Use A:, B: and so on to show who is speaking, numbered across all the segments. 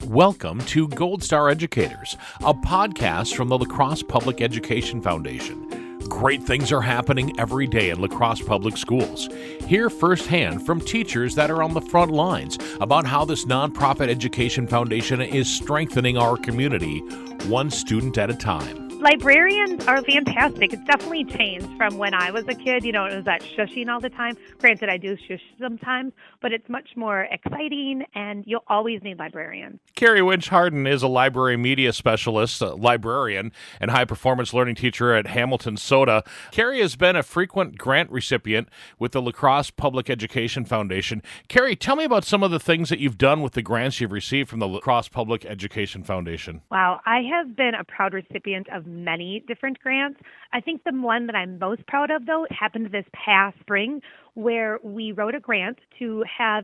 A: Welcome to Gold Star Educators, a podcast from the Crosse Public Education Foundation. Great things are happening every day in La Crosse Public Schools. Hear firsthand from teachers that are on the front lines about how this nonprofit education foundation is strengthening our community, one student at a time.
B: Librarians are fantastic. It's definitely changed from when I was a kid. It was that shushing all the time. Granted, I do shush sometimes, but it's much more exciting, and you'll always need librarians.
A: Carrie Wuensch-Harden is a library media specialist, a librarian, and high-performance learning teacher at Hamilton SOTA. Carrie has been a frequent grant recipient with the La Crosse Public Education Foundation. Carrie, tell me about some of the things that you've done with the grants you've received from the La Crosse Public Education Foundation.
B: Wow, I have been a proud recipient of many different grants. I think the one that I'm most proud of, though, happened this past spring, where we wrote a grant to have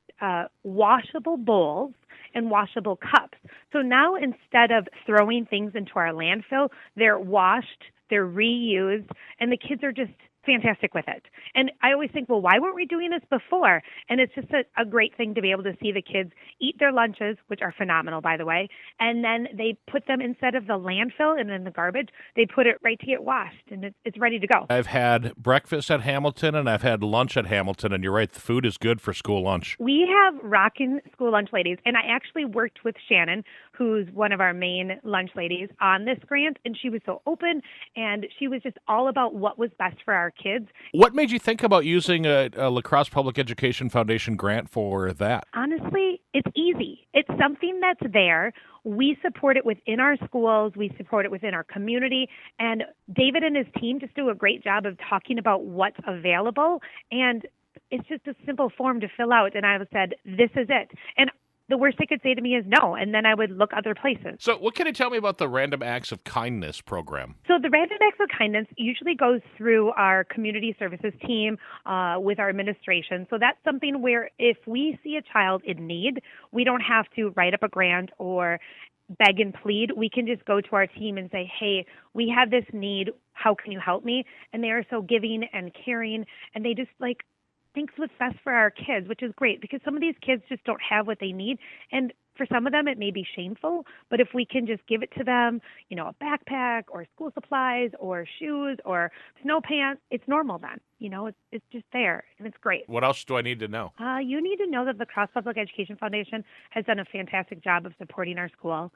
B: washable bowls and washable cups. So now instead of throwing things into our landfill, they're washed, they're reused, and the kids are just fantastic with it. And I always think, well, why weren't we doing this before? And it's just a great thing to be able to see the kids eat their lunches, which are phenomenal, by the way, and then they put them instead of the landfill and in the garbage, they put it right to get washed, and it's ready to go.
A: I've had breakfast at Hamilton, and I've had lunch at Hamilton, and you're right, the food is good for school lunch.
B: We have rockin' school lunch ladies, and I actually worked with Shannon, who's one of our main lunch ladies, on this grant, and she was so open, and she was just all about what was best for our kids.
A: What made you think about using a La Crosse Public Education Foundation grant for that?
B: Honestly, it's easy. It's something that's there. We support it within our schools. We support it within our community. And David and his team just do a great job of talking about what's available. And it's just a simple form to fill out. And I said, this is it. And the worst they could say to me is no, and then I would look other places.
A: So what can you tell me about the Random Acts of Kindness program?
B: So the Random Acts of Kindness usually goes through our community services team with our administration. So that's something where if we see a child in need, we don't have to write up a grant or beg and plead. We can just go to our team and say, hey, we have this need. How can you help me? And they are so giving and caring, and they just thinks what's best for our kids, which is great because some of these kids just don't have what they need. And for some of them, it may be shameful, but if we can just give it to them, a backpack or school supplies or shoes or snow pants, it's normal then. It's just there, and it's great.
A: What else do I need to know?
B: You need to know that the Crosse Public Education Foundation has done a fantastic job of supporting our school.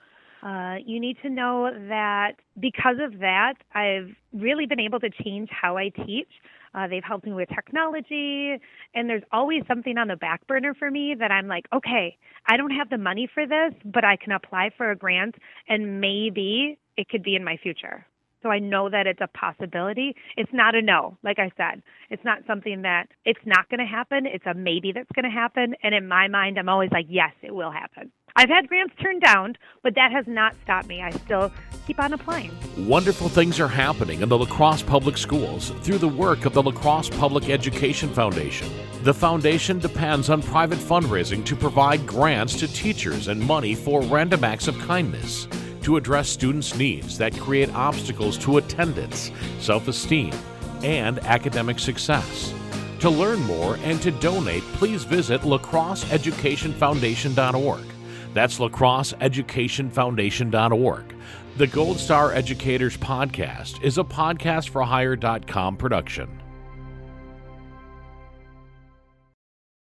B: You need to know that because of that, I've really been able to change how I teach. They've helped me with technology, and there's always something on the back burner for me that I'm like, okay, I don't have the money for this, but I can apply for a grant, and maybe it could be in my future. So I know that it's a possibility. It's not a no, like I said. It's not something that it's not going to happen. It's a maybe that's going to happen. And in my mind, I'm always like, yes, it will happen. I've had grants turned down, but that has not stopped me. I still keep on applying.
A: Wonderful things are happening in the La Crosse Public Schools through the work of the La Crosse Public Education Foundation. The foundation depends on private fundraising to provide grants to teachers and money for random acts of kindness to address students' needs that create obstacles to attendance, self-esteem, and academic success. To learn more and to donate, please visit lacrosseeducationfoundation.org. That's lacrosseeducationfoundation.org. The Gold Star Educators Podcast is a podcast for hire.com production.